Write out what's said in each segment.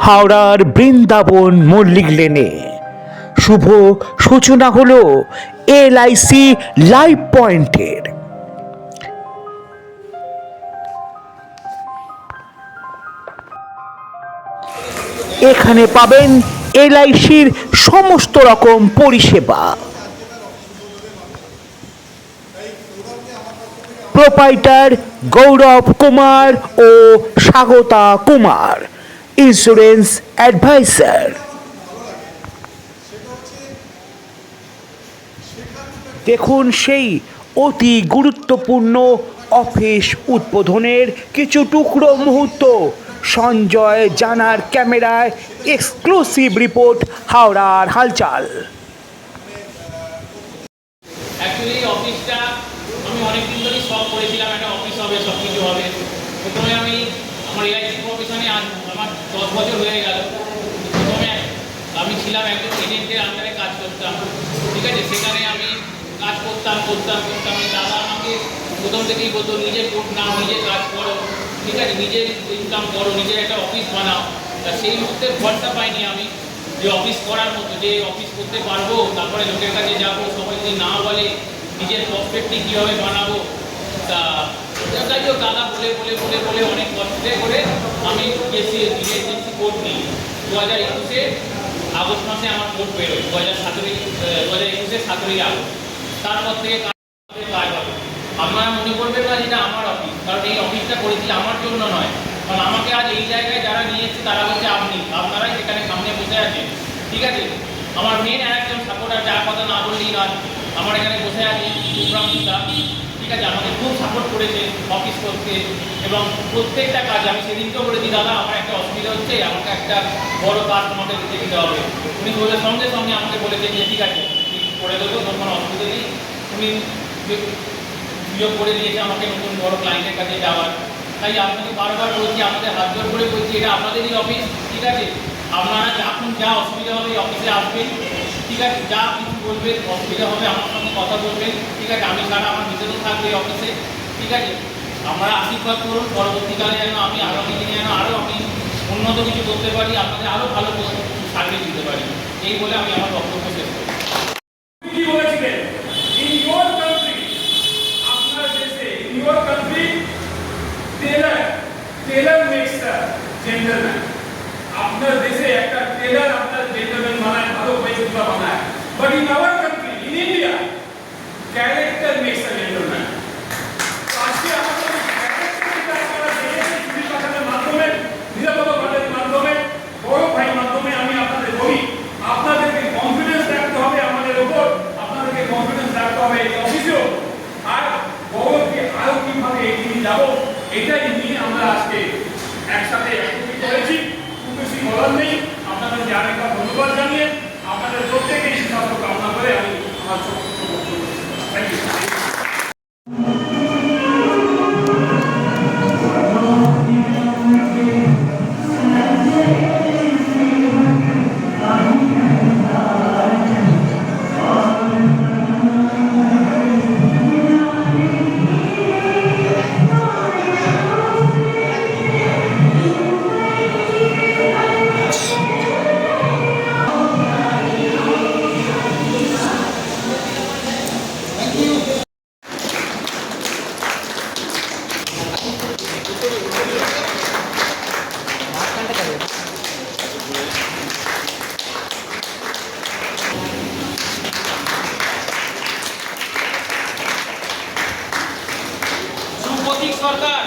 হাওড়ার বৃন্দাবন মল্লিক লেনে শুভ সূচনা হলো এলআইসি লাইফ পয়েন্টের। এখানে পাবেন এলআইসির সমস্ত রকম পরিষেবা। প্রোপাইটার গৌরব কুমার ও স্বাগতা কুমার, ইন্স্যুরেন্স অ্যাডভাইজার। দেখুন সেই অতি গুরুত্বপূর্ণ অফিস উদ্বোধনের কিছু টুকরো মুহূর্ত। সঞ্জয় জানার ক্যামেরায় এক্সক্লুসিভ রিপোর্ট, হাওড়ার হালচাল। অ্যাকচুয়ালি অফিসটা আমি অনেকদিন ধরেই শখ করেছিলাম, একটা অফিস হবে, সব কিছু হবে। প্রথমে আমি আমার এলআইসি প্রফেশনে আমার 10 বছর হয়ে গেল। প্রথমে আমি ছিলাম একজন এজেন্টের আন্ডারে কাজ করতাম, ঠিক আছে। সেখানে আমি কাজ করতাম। দাদা আমাকে প্রথম থেকেই বলতো নিজের কোড নাও, নিজে কাজ করো, ঠিক আছে, নিজের ইনকাম করো, নিজের একটা অফিস বানাও। তা সেই মুহূর্তে ভরসা পাইনি আমি যে অফিস করার মতো, যে অফিস করতে পারবো, তারপরে লোকের কাছে যাবো, সবাই যদি না বলে নিজের প্রসপেক্টটি কীভাবে বানাবো। তা যাই হোক, দাদা বলে অনেক কষ্টে করে আমি এসএসসি কোড নিই। 2021 আগস্ট মাসে আমার কোড বেরোয়, 2021 17 আগস্ট। তারপর থেকে কাজ হবে। আপনারা মনে করবেন না যেটা আমার অফিস, কারণ এই অফিসটা করেছি আমার জন্য নয়। কারণ আমাকে আজ এই জায়গায় যারা নিয়ে এসছে তারা হচ্ছে আপনারাই সেখানে সামনে বসে আছেন, ঠিক আছে। আমার মেন একজন সাপোর্টার, যার কথা না বললেই নয়, আমার এখানে বসে আছে সুব্রামিতা, ঠিক আছে। আমাকে খুব সাপোর্ট করেছে অফিস করতে এবং প্রত্যেকটা কাজ। আমি সেদিনকেও বলেছি, দাদা আমার একটা অসুবিধা হচ্ছে, আমাকে একটা বড় কাজ তোমাকে দিতে দিতে হবে। উনি বলে সঙ্গে সঙ্গে আমাকে বলেছেন যে ঠিক আছে করে দেবো, তোর কোনো অসুবিধা নেই। উনি সুযোগ করে দিয়েছে আমাকে নতুন বড় ক্লায়েন্টের কাছে যাওয়ার। তাই আপনাকে বারবার বলছি, আমাদের হাত জোর করে বলছি, এটা আপনাদেরই অফিস, ঠিক আছে। আপনারা যখন যা অসুবিধা হবে অফিসে আসবেন, ঠিক আছে। যা কিছু বলবেন, অসুবিধা হবে আমার সঙ্গে কথা বলবেন, ঠিক আছে। আমি ছাড়া আমার নিজেরও থাকবে অফিসে, ঠিক আছে। আমরা আশীর্বাদ করুন পরবর্তীকালে যেন আমি আগামী দিনে যেন আরও আমি উন্নত কিছু করতে পারি, আপনাদের আরও ভালো সার্ভিস দিতে পারি। এই বলে আমি আমার বক্তব্য শেষ করি। Tailor makes the gentleman. আপনার দেশে একটা টেলার আপনার জেন্টলম্যান বানায়, ভালো পয়সা বানায়। But in our country, in India, character makes the gentleman. আজকে আমাদের ক্যারেক্টারটা আপনারা দেখেছেন চুরি পাঠানোর মাধ্যমে, নিরাপত্তা বাড়ানোর মাধ্যমে, বড় ভাই মাধ্যমে। আমি আপনাদের বলি, আপনাদেরকে কনফিডেন্স রাখতে হবে আমাদের উপর, আপনাদেরকে কনফিডেন্স রাখতে হবে এই অফিসেও। আর গৌরবকে আরো কিভাবে এগিয়ে যাবো, এটাই নিয়ে আমরা আজকে একসাথে একত্রিত হয়েছি। খুব বেশি বলার নেই, আপনাদেরকে আরেকবার ধন্যবাদ জানিয়ে আপনাদের প্রত্যেকেই সুস্বাস্থ্য কামনা করে আমি আমার থ্যাংক ইউ। সুপ্রতীক সরকার,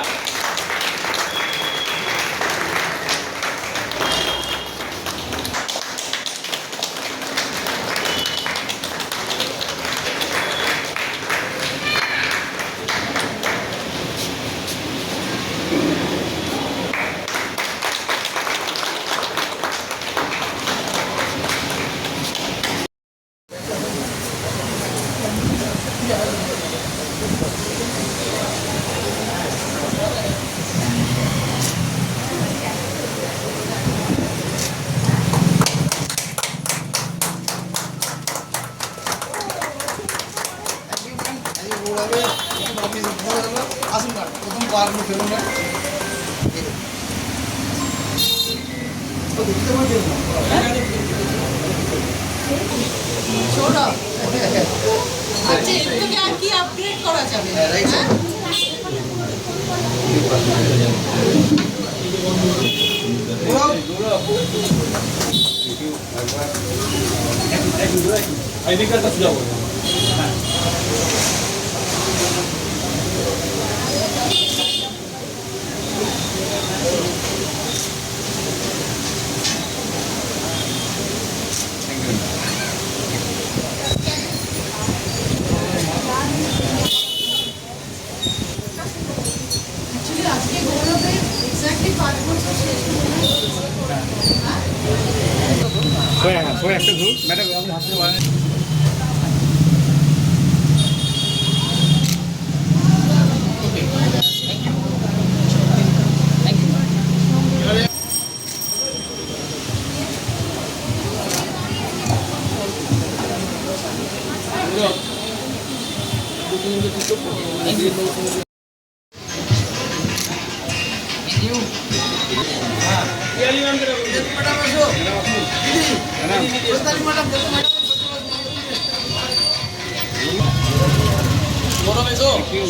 আসুন না প্রথম পার ফেলুন না সৌরভ, আচ্ছা এর থেকে আর কি আপগ্রেড করা যাবে? হ্যাঁ? আইডি কার্ডটা সুযোগ Actually, আজকে গৌরবের exactly 5 বছর শেষ হলো। হ্যাঁ? একটা গ্রুপ ম্যাডাম আপনি হাসতে পারেন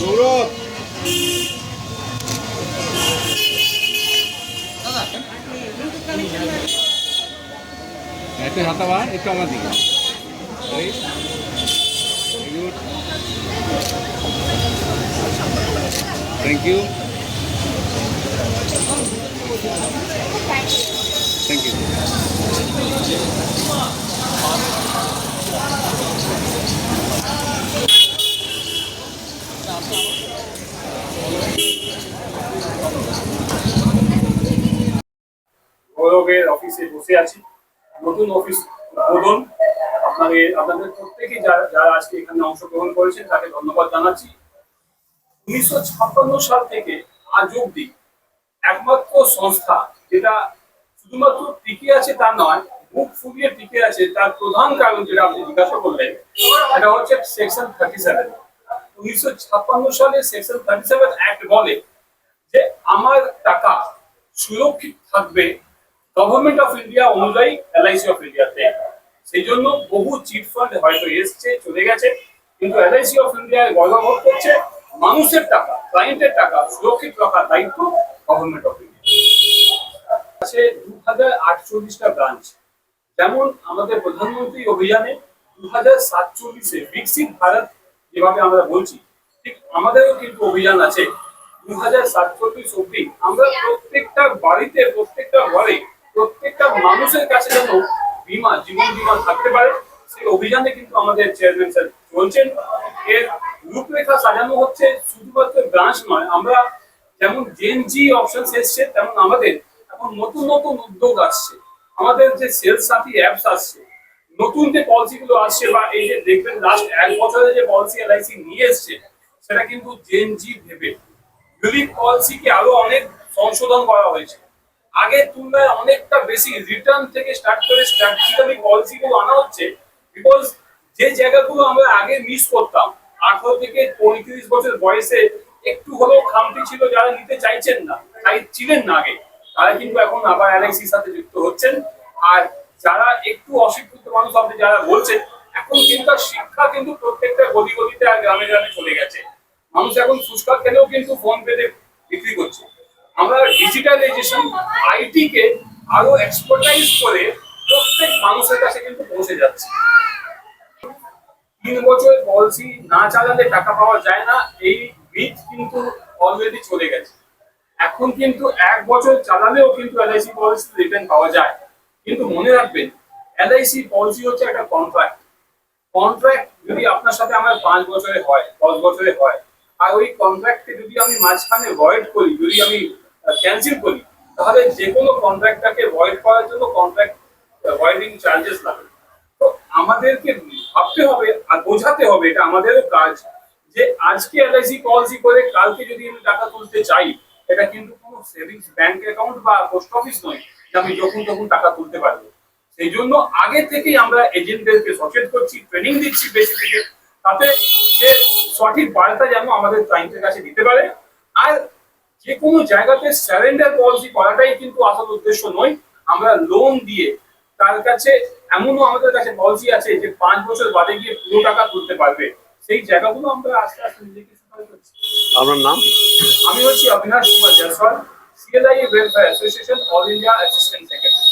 গৌরব একটু হাতাবা একটু আমার দিকে থ্যাংক ইউ থ্যাংক ইউ গৌরবের অফিসে বসে আছি, নতুন অফিস উদ্বোধন। আপনাদের প্রত্যেকে যারা যারা আজকে এখানে অংশগ্রহণ করেছেন তাকে ধন্যবাদ জানাচ্ছি। 1956 সাল থেকে আজ অব্দি একমাত্র সংস্থা যেটা শুধুমাত্র টিকে আছে তা নয়, মুখ ফুলিয়ে টিকে আছে, তার প্রধান কারণ যেটা আপনি জিজ্ঞাসা করলেন সেটা হচ্ছে সেকশন 37। 1956 সালে সেকশন 37 অ্যাক্ট বলে যে আমার টাকা সুরক্ষিত থাকবে গভর্নমেন্ট অফ ইন্ডিয়া অনুযায়ী এলআইসি অফ ইন্ডিয়াতে। সেই জন্য বহু চিট ফান্ড হয়তো এসছে চলে গেছে, কিন্তু এলআইসি অফ ইন্ডিয়া গর্ববোধ করছে মানুষের টাকা, ক্লায়েন্টের টাকা সুরক্ষিত রাখার দায়িত্ব গভর্নমেন্ট অফ ইন্ডিয়া। আছে 2048টা ব্রাঞ্চ। যেমন আমাদের প্রধানমন্ত্রী অভিযানে 2047-এ বিকশিত ভারত যেভাবে আমরা বলছি, ঠিক আমাদেরও কিন্তু অভিযান আছে 2047 অব্দি আমরা প্রত্যেকটা বাড়িতে, প্রত্যেকটা ঘরে, প্রত্যেকটা মানুষের কাছে যেন বীমা, জীবন বীমা থাকতে পারে, সেই অভিযানে কিন্তু আমাদের চেয়ারম্যান স্যার চলছেন। এর রূপরেখা সাজানো হচ্ছে শুধুমাত্র ব্রাঞ্চ নয়, আমরা যেমন জেএনজি অপশন এসছে তেমন আমাদের এখন নতুন নতুন উদ্যোগ আসছে, আমাদের যে সেলস সাথী অ্যাপস আসছে, নতুন যে পলিসিগুলো আসছে, বা এই যে দেখবেন লাস্ট 1 বছরে যে পলিসি এলআইসি নিয়ে এসছে সেটা কিন্তু জেএনজি ভেবে ইউনিক পলিসিকে আরো অনেক সংশোধন করা হয়েছে। আগের তুলনায় অনেকটা বেশি রিটার্ন থেকে স্টার্ট করে স্ট্র্যাটেজিক্যালি পলিসিগুলো আনা হচ্ছে, বিকজ যে জায়গাগুলো আমরা আগে মিস করতাম, 18 থেকে 35 বছর বয়সে একটু হলেও খামতি ছিল, যারা নিতে চাইছেন না, ছিলেন না আগে, তারা কিন্তু এখন আবার এলআইসির সাথে যুক্ত হচ্ছেন। আর যারা একটু অশিক্ষিত মানুষ আপনি যারা বলছেন, এখন কিন্তু শিক্ষা কিন্তু প্রত্যেকটা গলি গলিতে আর গ্রামে গ্রামে চলে গেছে। মানুষ এখন ফুচকা খেলেও কিন্তু ফোন পেতে বিক্রি করছে। আমরা ডিজিটালাইজেশন, আইটি কে আরো এক্সপার্টাইজ করে প্রত্যেক মানুষের কাছে কিন্তু পৌঁছে যাচ্ছে। 3 বছর পলিসি না চালালে টাকা পাওয়া যায় না, এই মিথ কিন্তু অলরেডি চলে গেছে। এখন কিন্তু 1 বছর চালালেও কিন্তু এলআইসি পলিসি রিটার্ন পাওয়া যায়। কিন্তু মনে রাখবেন, এলআইসি পলিসি হচ্ছে একটা কন্ট্রাক্ট। কন্ট্রাক্ট যদি আপনার সাথে আমার 5 বছরে হয়, 10 বছরে হয়, আর ওই কন্ট্রাক্টকে যদি আমি মাঝখানে ভয়েড করি, যদি আমি ক্যান্সেল করি, তাহলে যে কোনো কন্ট্রাক্টটাকে ভয়েড করার জন্য কন্ট্রাক্ট ভয়েডিং চার্জেস লাগে। তো আমাদেরকে ভাবতে হবে আর বোঝাতে হবে, এটা আমাদেরও কাজ, যে আজকে এলআইসি পলিসি করে কালকে যদি আমি টাকা তুলতে চাই, এটা কিন্তু কোনো সেভিংস ব্যাংক অ্যাকাউন্ট বা পোস্ট অফিস নয় যে আমি যখন তখন টাকা তুলতে পারবো। সেই জন্য আগে থেকেই আমরা এজেন্টদেরকে সচেতন করছি, ট্রেনিং দিচ্ছি বেশি থেকে, তাতে সে সঠিক বার্তা যেন আমাদের ক্লায়েন্টের কাছে দিতে পারে। আর যে কোনো জায়গাতে সারেন্ডার পলিসি করাটাই কিন্তু আসল উদ্দেশ্য নয়, আমরা লোন দিয়ে তার কাছে এমনও আমাদের কাছে পলিসি আছে যে 5 বছর বাদে গিয়ে পুরো টাকা তুলতে পারবে। সেই জায়গাগুলো আমরা আস্তে আস্তে নিজেকে সুপার করছি। আপনার নাম? আমি হচ্ছি Abinash Kumar Jaiswal, CLI welfare association all India assistant secretary.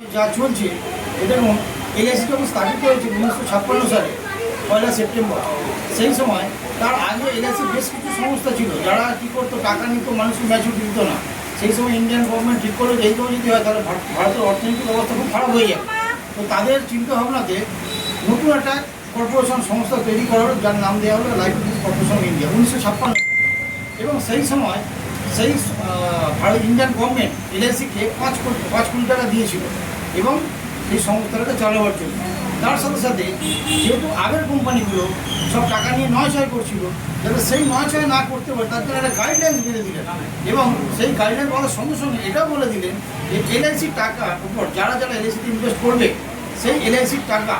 যা চলছে এটা এলআইসি যখন স্টার্ট করেছে 1956 সালে 1 সেপ্টেম্বর, সেই সময় তার আগে এলআইসি বেশ কিছু সংস্থা ছিল যারা কী করতো, টাকা নিত, মানুষকে ম্যাচুরিটি দিত না। সেই সময় ইন্ডিয়ান গভর্নমেন্ট ঠিক করলো যে এইভাবে যদি হয় তাহলে ভারতের অর্থনৈতিক অবস্থা খুব খারাপ হয়ে যাবে। তো তাদের চিন্তা ভাবনাতে নতুন একটা কর্পোরেশন সংস্থা তৈরি করা হলো, যার নাম দেওয়া হলো life insurance corporation of India 1956। এবং সেই সময় সেই ভারত ইন্ডিয়ান গভর্নমেন্ট এলআইসিকে 5 কোটি টাকা দিয়েছিল এবং সেই সংস্থাটাকে চালাবার জন্য। তার সাথে সাথে যেহেতু আগের কোম্পানিগুলো সব টাকা নিয়ে নয় করছিল, যাতে সেই নয় না করতে পারে তার জন্য একটা গাইডলাইন্স বেঁধে দিলেন এবং সেই গাইডলাইন বলার সঙ্গে সঙ্গে এটাও বলে দিলেন যে এলআইসির টাকার উপর যারা এলআইসিতে ইনভেস্ট করবে সেই এলআইসির টাকা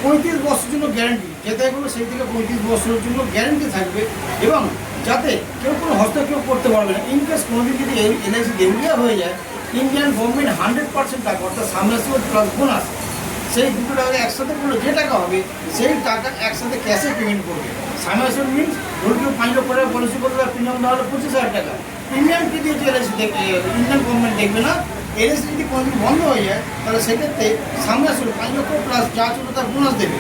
35 বছরের জন্য গ্যারান্টি, যেতে গেলে সেই থেকে 35 বছরের জন্য গ্যারান্টি থাকবে এবং যাতে কেউ কোনো হস্তক্ষেপ করতে পারবে না। ইনকেস কোনোদিন যদি এলআইসি দেউলিয়া হয়ে যায়, ইন্ডিয়ান গভর্নমেন্ট 100% টাকা অর্থাৎ সামনাসিবল প্লাস বোনাস সেই দুটো টাকা একসাথে করলে যে টাকা হবে সেই টাকা একসাথে ক্যাশে পেমেন্ট করবে। সামনাসিবল মিনস ধরুন কেউ 5 লক্ষ টাকা পলিসি করবে, প্রিমিয়াম দেওয়া হলো 25,000 টাকা। প্রিমিয়াম কি দিয়েছে এলআইসি ইন্ডিয়ান গভর্নমেন্ট দেখবে না। এলআইসি যদি কোনোদিন বন্ধ হয়ে যায় তাহলে সেক্ষেত্রে সামনে আসলে 5 লক্ষ প্লাস যা ছিল তার বোনাস দেবে।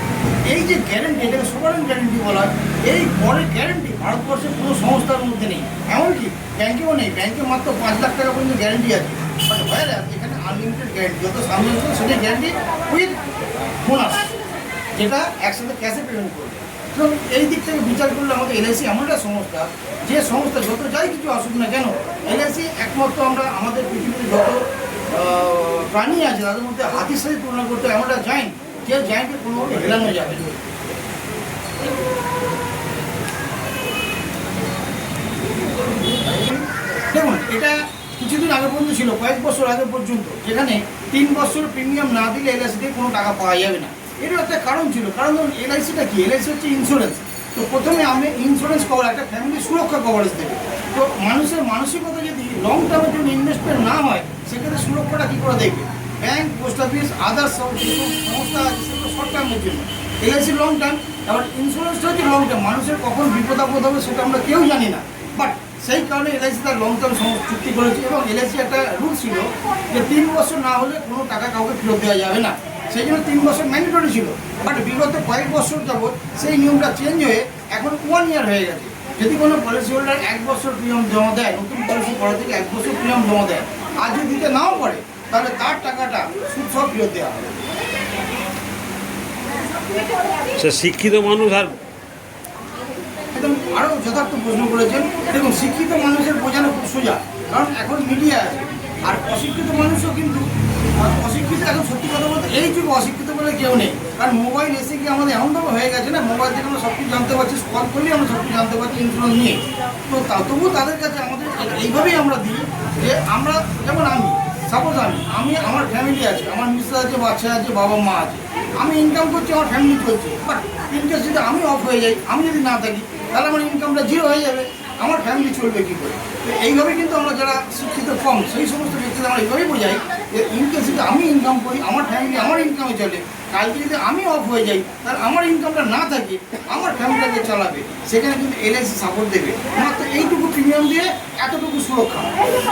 এই যে গ্যারেন্টি, এটাকে সোভারেন গ্যারেন্টি বলা হয়, এই পরের গ্যারেন্টি ভারতবর্ষের কোনো সংস্থার মধ্যে নেই, এমনকি ব্যাংকেও নেই। ব্যাংকে মাত্র 5 লাখ টাকা পর্যন্ত গ্যারেন্টি আছে, বাট ভাইরা এখানে আনলিমিটেড গ্যারেন্টি, যত সামনে আসবে সেটাই গ্যারেন্টি উইথ বোনাস, যেটা একসাথে ক্যাশে পেমেন্ট করবে। এবং এই দিক থেকে বিচার করলে আমাদের এলআইসি এমন একটা সংস্থা, যে সংস্থা যত যাই কিছু আসুক না কেন, এলআইসি একমাত্র আমরা আমাদের পৃথিবীতে যত প্রাণী আছে তাদের মধ্যে হাতির সাথে তুলনা করতে এমন একটা জায়েন্ট, যে জায়েন্টকে কোনোভাবে হেলানো যাবে না। দেখুন, এটা কিছুদিন আগে পর্যন্ত ছিল, কয়েক বছর আগে পর্যন্ত, যেখানে 3 বছর প্রিমিয়াম না দিলে এলআইসি থেকে কোনো টাকা পাওয়া যাবে না। এটার একটা কারণ ছিল, কারণ ধরুন এলআইসিটা কি, এলআইসি হচ্ছে ইন্স্যুরেন্স। তো প্রথমে আমি ইন্স্যুরেন্স কভার, একটা ফ্যামিলি সুরক্ষা কভারেজ দেবে। তো মানুষের মানসিকতা যদি লং টার্মের জন্য ইনভেস্টমেন্ট না হয়, সেক্ষেত্রে সুরক্ষাটা কী করে দেখবে? ব্যাংক, পোস্ট অফিস, আদার্স যেসব সংস্থা আছে সেগুলো শর্ট টার্মের জন্য, এলআইসি লং টার্ম। আবার ইন্স্যুরেন্সটা হচ্ছে লং টার্ম, মানুষের কখন বিপদ আপদ হবে সেটা আমরা কেউ জানি না, বাট সেই কারণে এলআইসি তার লং টার্ম চুক্তি করেছে। এবং এলআইসি একটা রুল ছিল যে 3 বছর না হলে কোনো টাকা কাউকে ফেরত দেওয়া যাবে না, সেই জন্য 3 বছর ম্যান্ডেটরি ছিল। বাট বিগত কয়েক বছর যাবৎ সেই নিয়মটা চেঞ্জ হয়ে এখন 1 ইয়ার হয়ে গেছে। যদি কোনো পলিসি হোল্ডার 1 বছর প্রিমিয়াম জমা দেয়, নতুন পলিসি করা থেকে 1 বছর প্রিমিয়াম জমা দেয়, আর যদি দিতে নাও পারে তাহলে তার টাকাটা সুদ সব ফেরত দেওয়া হবে। শিক্ষিত মানুষ আর একদম আরও যথার্থ প্রশ্ন করেছেন। দেখুন, শিক্ষিত মানুষের বোঝানো খুব সোজা, কারণ এখন মিডিয়া আছে। আর অশিক্ষিত মানুষও কিন্তু অশিক্ষিত, এখন সত্যি কথা বলতে এই যুগে অশিক্ষিত বলে কেউ নেই, কারণ মোবাইল এসে কি আমাদের এমনভাবে হয়ে গেছে না, মোবাইল থেকে আমরা সব কিছু জানতে পারছি, কল করলেই আমরা সব কিছু জানতে পারছি ইন্স্যুরেন্স নিয়ে। তো তবুও তাদের কাছে আমাদের এইভাবেই আমরা দিই যে আমরা, যেমন সাপোজ আমি আমার ফ্যামিলি আছে, আমার মিস্টার আছে, বাচ্চা আছে, বাবা মা আছে, আমি ইনকাম করছি, আমার ফ্যামিলি চলছে। বাট ইনকেস যদি আমি অফ হয়ে যাই, আমি যদি না থাকি, তাহলে আমার ইনকামটা জিরো হয়ে যাবে, আমার ফ্যামিলি চলবে কী করে? তো এইভাবে কিন্তু আমরা যারা শিক্ষিত কম, সেই সমস্ত ব্যক্তিদের আমরা এইভাবেই বোঝাই যে ইনকেস যদি আমি ইনকাম করি, আমার ফ্যামিলি আমার ইনকামে চলে, কালকে যদি আমি অফ হয়ে যাই, তাহলে আমার ইনকামটা না থাকে, আমার ফ্যামিলিটাকে চালাবে, সেখানে কিন্তু এলআইসি সাপোর্ট দেবে। মাত্র এইটুকু প্রিমিয়াম দিয়ে এতটুকু সুরক্ষা,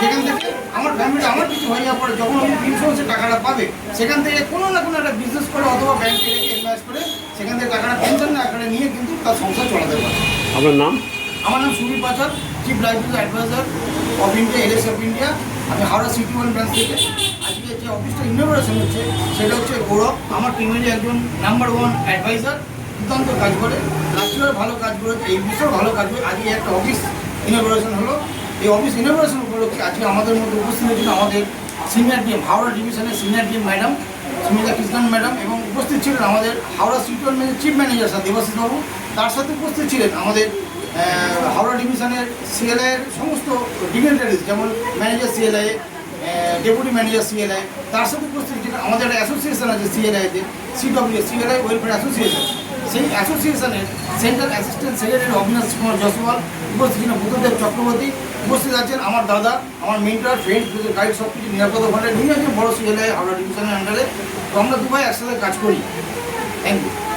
যেখান থেকে আমার ফ্যামিলি আমার কিছু হয়ে যাওয়ার পরে যখন আমি ইন্স্যুরেন্সের টাকাটা পাবে, সেখান থেকে কোনো না কোনো একটা বিজনেস করে অথবা ব্যাংকে রেখে ইনভেস্ট করে সেখান থেকে টাকাটা পেনশন আকারে নিয়ে কিন্তু তার সংসার চলাতে পারে। আপনার নাম? আমার নাম Subir Pachar, chief library advisor of India, LIC of India. আমি হাওড়া সিটি 1 ব্রাঞ্চ থেকে। আজকে যে অফিসটা ইনোগ্রেশন হচ্ছে সেটা হচ্ছে গৌরব, আমার টিমেরই একজন নাম্বার 1 অ্যাডভাইজার, দুর্দান্ত কাজ করে, রাজ্যের ভালো কাজ করেছে, এই বিষয়েও ভালো কাজ করে। আজকে একটা অফিস ইনোগ্রেশন হলো। এই অফিস ইনোগ্রেশন উপলক্ষে আজকে আমাদের মধ্যে উপস্থিত হয়েছিল আমাদের সিনিয়র ডিএম, হাওড়া ডিভিশনের senior DM madam Sumita Krishnan madam, এবং উপস্থিত ছিলেন আমাদের Howrah city 1 chief manager sir Debashis বাবু। তার সাথে উপস্থিত ছিলেন আমাদের হাওড়া ডিভিশনের সিএলআইয়ের সমস্ত ডিগনিটারিজ, যেমন manager CLI, deputy manager CLI. তার সাথে উপস্থিত ছিলেন আমাদের একটা অ্যাসোসিয়েশন আছে সিএলআইতে, CW, সিএলআই ওয়েলফেয়ার অ্যাসোসিয়েশন। সেই অ্যাসোসিয়েশনের central assistant secretary Abinash Kumar Jaiswal, উপস্থিত ছিলেন বুদ্ধদেব চক্রবর্তী, উপস্থিত আছেন আমার দাদা, আমার মেন্টর, ফ্রেন্ড, গাইড সব কিছু নিরাপত্তা ফান্ডে নিয়ে আছেন বড় সিএলআই হাওড়া ডিভিশনের আন্ডারে। তো আমরা দুভাই একসাথে কাজ করি। Thank you.